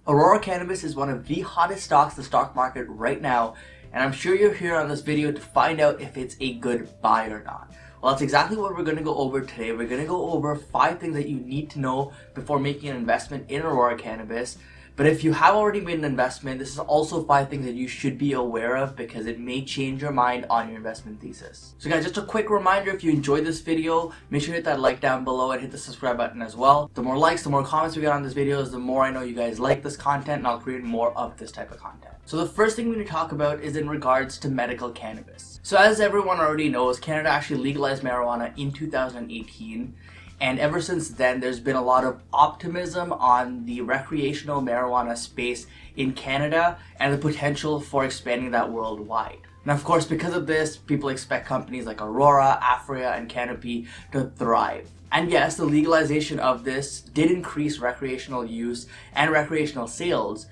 Aurora Cannabis is one of the hottest stocks in the stock market right now, and I'm sure you're here on this video to find out if it's a good buy or not. Well, that's exactly what we're going to go over today. We're going to go over 5 things that you need to know before making an investment in Aurora Cannabis. But if you have already made an investment, this is also 5 things that you should be aware of because it may change your mind on your investment thesis. So guys, just a quick reminder, if you enjoyed this video, make sure to hit that like down below and hit the subscribe button as well. The more likes, the more comments we get on this videos, the more I know you guys like this content, and I'll create more of this type of content. So the first thing we're going to talk about is in regards to medical cannabis. So as everyone already knows, Canada actually legalized marijuana in 2018. And ever since then, there's been a lot of optimism on the recreational marijuana space in Canada and the potential for expanding that worldwide. And of course, because of this, people expect companies like Aurora, Aphria, and Canopy to thrive. And yes, the legalization of this did increase recreational use and recreational sales,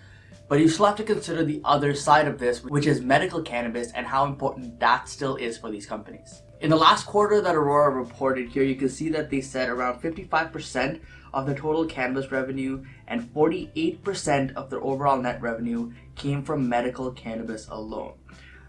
but you still have to consider the other side of this, which is medical cannabis and how important that still is for these companies. In the last quarter that Aurora reported here, you can see that they said around 55% of the total cannabis revenue and 48% of their overall net revenue came from medical cannabis alone.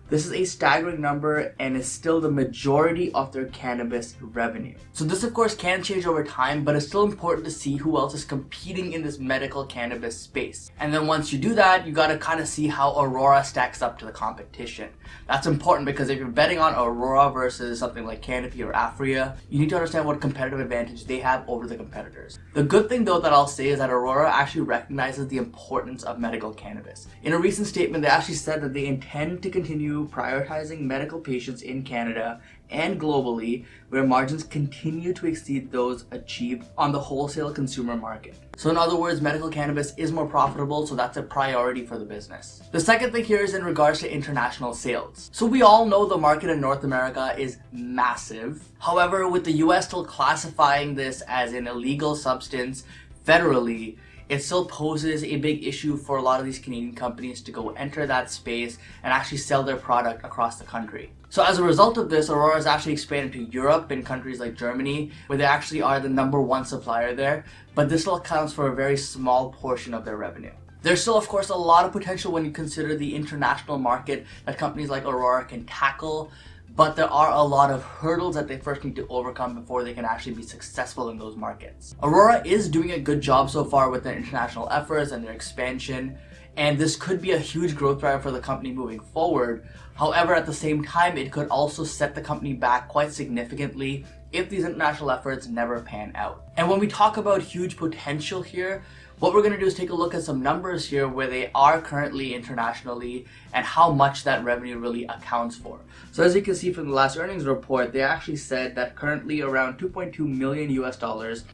This is a staggering number and is still the majority of their cannabis revenue. So this of course can change over time, but it's still important to see who else is competing in this medical cannabis space. And then once you do that, you gotta kind of see how Aurora stacks up to the competition. That's important because if you're betting on Aurora versus something like Canopy or Aphria, you need to understand what competitive advantage they have over the competitors. The good thing though that I'll say is that Aurora actually recognizes the importance of medical cannabis. In a recent statement, they actually said that they intend to continue prioritizing medical patients in Canada and globally, where margins continue to exceed those achieved on the wholesale consumer market. So in other words, medical cannabis is more profitable, so that's a priority for the business. The second thing here is in regards to international sales. So we all know the market in North America is massive. However, with the US still classifying this as an illegal substance federally, it still poses a big issue for a lot of these Canadian companies to go enter that space and actually sell their product across the country. So as a result of this, Aurora has actually expanded to Europe in countries like Germany, where they actually are the #1 supplier there, but this still accounts for a very small portion of their revenue. There's still, of course, a lot of potential when you consider the international market that companies like Aurora can tackle, but there are a lot of hurdles that they first need to overcome before they can actually be successful in those markets. Aurora is doing a good job so far with their international efforts and their expansion, and this could be a huge growth driver for the company moving forward. However, at the same time, it could also set the company back quite significantly if these international efforts never pan out. And when we talk about huge potential here, what we're going to do is take a look at some numbers here where they are currently internationally and how much that revenue really accounts for. So as you can see from the last earnings report, they actually said that currently around $2.2 million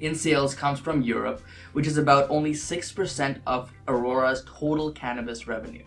in sales comes from Europe, which is about only 6% of Aurora's total cannabis revenue.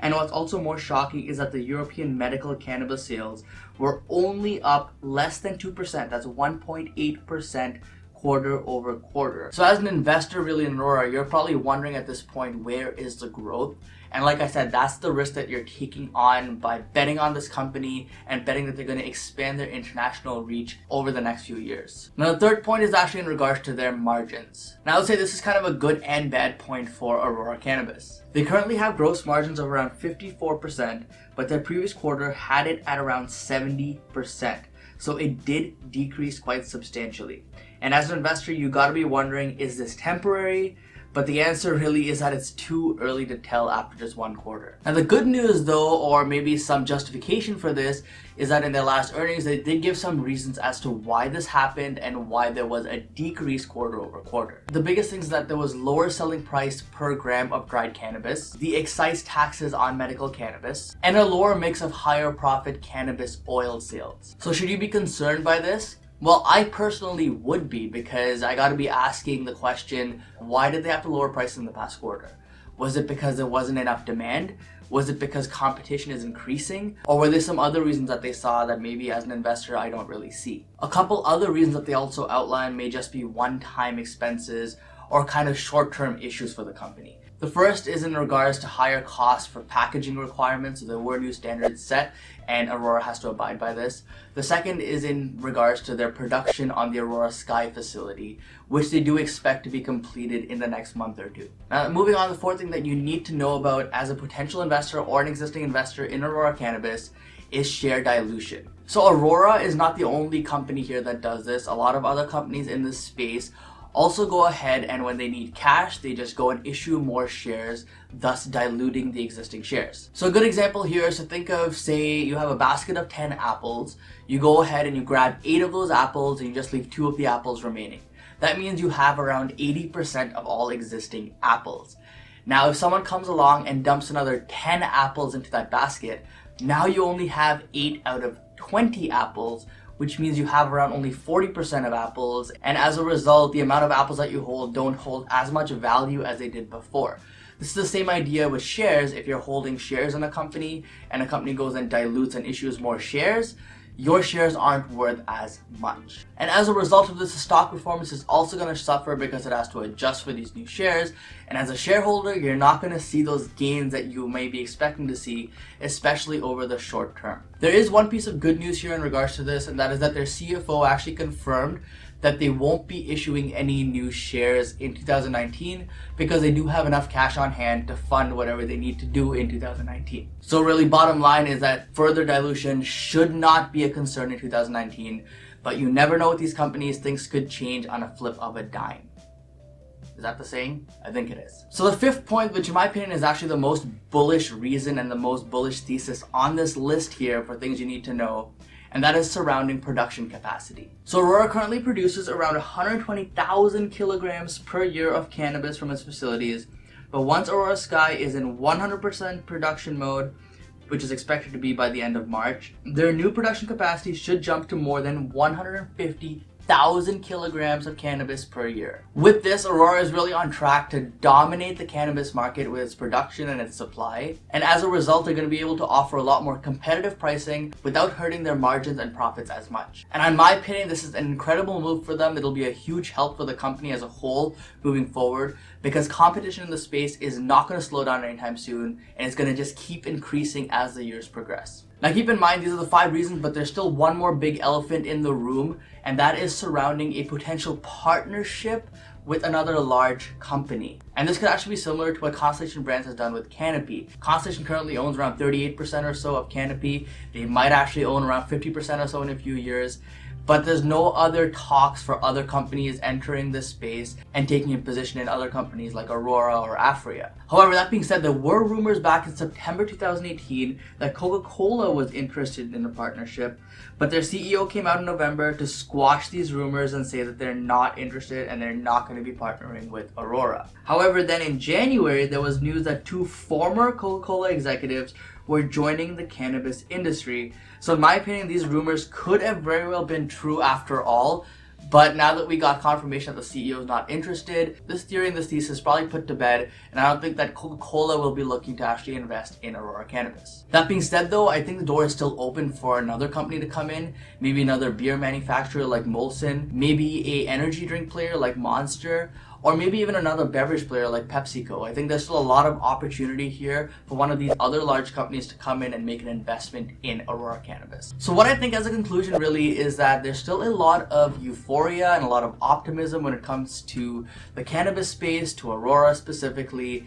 And what's also more shocking is that the European medical cannabis sales were only up less than 2%, that's 1.8%, quarter over quarter. So as an investor really in Aurora, you're probably wondering at this point, where is the growth? And like I said, that's the risk that you're taking on by betting on this company and betting that they're going to expand their international reach over the next few years. Now the third point is actually in regards to their margins. Now I would say this is kind of a good and bad point for Aurora Cannabis. They currently have gross margins of around 54%, but their previous quarter had it at around 70%. So it did decrease quite substantially. And as an investor, you gotta be wondering, is this temporary? But the answer really is that it's too early to tell after just 1 quarter. Now the good news though, or maybe some justification for this, is that in their last earnings, they did give some reasons as to why this happened and why there was a decrease quarter over quarter. The biggest thing is that there was lower selling price per gram of dried cannabis, the excise taxes on medical cannabis, and a lower mix of higher profit cannabis oil sales. So should you be concerned by this? Well, I personally would be, because I gotta be asking the question, why did they have to lower prices in the past quarter? Was it because there wasn't enough demand? Was it because competition is increasing? Or were there some other reasons that they saw that maybe as an investor I don't really see? A couple other reasons that they also outline may just be one-time expenses or kind of short-term issues for the company. The first is in regards to higher costs for packaging requirements. So there were new standards set and Aurora has to abide by this. The second is in regards to their production on the Aurora Sky facility, which they do expect to be completed in the next month or two. Now, moving on, the fourth thing that you need to know about as a potential investor or an existing investor in Aurora Cannabis is share dilution. So Aurora is not the only company here that does this. A lot of other companies in this space also go ahead and when they need cash, they just go and issue more shares, thus diluting the existing shares. So a good example here is to think of, say, you have a basket of 10 apples. You go ahead and you grab 8 of those apples and you just leave 2 of the apples remaining. That means you have around 80% of all existing apples. Now, if someone comes along and dumps another 10 apples into that basket, now you only have 8 out of 20 apples, which means you have around only 40% of apples, and as a result, the amount of apples that you hold don't hold as much value as they did before. This is the same idea with shares. If you're holding shares in a company and a company goes and dilutes and issues more shares, your shares aren't worth as much. And as a result of this, the stock performance is also going to suffer because it has to adjust for these new shares. And as a shareholder, you're not going to see those gains that you may be expecting to see, especially over the short term. There is one piece of good news here in regards to this, and that is that their CFO actually confirmed that they won't be issuing any new shares in 2019 because they do have enough cash on hand to fund whatever they need to do in 2019. So really, bottom line is that further dilution should not be a concern in 2019, but you never know with these companies, things could change on a flip of a dime. Is that the saying? I think it is. So the fifth point, which in my opinion is actually the most bullish reason and the most bullish thesis on this list here for things you need to know, and that is surrounding production capacity. So Aurora currently produces around 120,000 kilograms per year of cannabis from its facilities, but once Aurora Sky is in 100% production mode, which is expected to be by the end of March, their new production capacity should jump to more than 150,000 kilograms of cannabis per year. With this, Aurora is really on track to dominate the cannabis market with its production and its supply, and as a result, they're going to be able to offer a lot more competitive pricing without hurting their margins and profits as much. And in my opinion, this is an incredible move for them. It'll be a huge help for the company as a whole moving forward, because competition in the space is not going to slow down anytime soon, and it's going to just keep increasing as the years progress. Now keep in mind, these are the 5 reasons, but there's still one more big elephant in the room, and that is surrounding a potential partnership with another large company. And this could actually be similar to what Constellation Brands has done with Canopy. Constellation currently owns around 38% or so of Canopy. They might actually own around 50% or so in a few years. But there's no other talks for other companies entering this space and taking a position in other companies like Aurora or Aphria. However, that being said, there were rumors back in September 2018 that Coca-Cola was interested in a partnership, but their CEO came out in November to squash these rumors and say that they're not interested and they're not going to be partnering with Aurora. However, then in January, there was news that 2 former Coca-Cola executives were joining the cannabis industry. So in my opinion, these rumors could have very well been true after all, but now that we got confirmation that the CEO is not interested, this theory and this thesis is probably put to bed, and I don't think that Coca-Cola will be looking to actually invest in Aurora Cannabis. That being said though, I think the door is still open for another company to come in, maybe another beer manufacturer like Molson, maybe a energy drink player like Monster, or maybe even another beverage player like PepsiCo. I think there's still a lot of opportunity here for one of these other large companies to come in and make an investment in Aurora Cannabis. So what I think as a conclusion really is that there's still a lot of euphoria and a lot of optimism when it comes to the cannabis space, to Aurora specifically.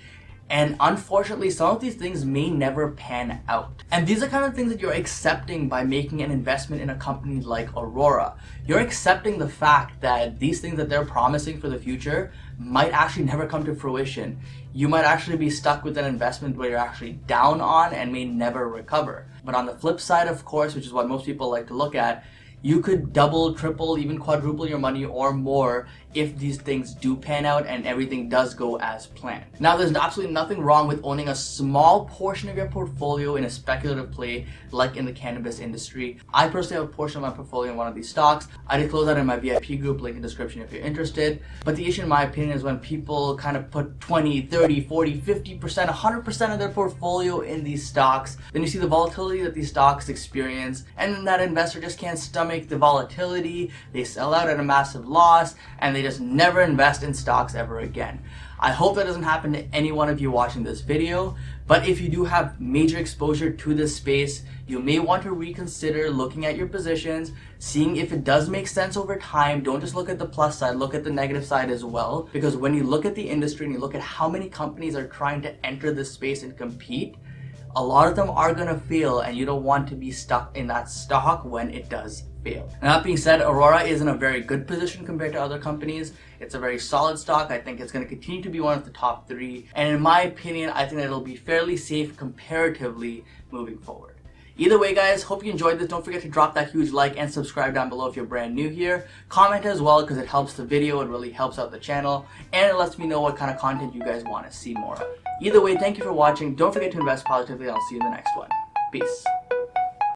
And unfortunately, some of these things may never pan out. And these are kind of things that you're accepting by making an investment in a company like Aurora. You're accepting the fact that these things that they're promising for the future might actually never come to fruition. You might actually be stuck with an investment where you're actually down on and may never recover. But on the flip side, of course, which is what most people like to look at, you could double, triple, even quadruple your money or more if these things do pan out and everything does go as planned. Now, there's absolutely nothing wrong with owning a small portion of your portfolio in a speculative play like in the cannabis industry. I personally have a portion of my portfolio in one of these stocks. I disclose that in my VIP group, link in the description if you're interested. But the issue in my opinion is when people kind of put 20, 30, 40, 50%, 100% of their portfolio in these stocks, then you see the volatility that these stocks experience, and then that investor just can't stomach the volatility, they sell out at a massive loss, and they just never invest in stocks ever again. I hope that doesn't happen to any one of you watching this video, but if you do have major exposure to this space, you may want to reconsider looking at your positions, seeing if it does make sense over time. Don't just look at the plus side, look at the negative side as well, because when you look at the industry and you look at how many companies are trying to enter this space and compete, a lot of them are going to fail, and you don't want to be stuck in that stock when it does fail. And that being said, Aurora is in a very good position compared to other companies. It's a very solid stock. I think it's going to continue to be one of the top 3. And in my opinion, I think that it'll be fairly safe comparatively moving forward. Either way, guys, hope you enjoyed this. Don't forget to drop that huge like and subscribe down below if you're brand new here. Comment as well, because it helps the video. It really helps out the channel, and it lets me know what kind of content you guys want to see more of. Either way, thank you for watching. Don't forget to invest positively, and I'll see you in the next one. Peace.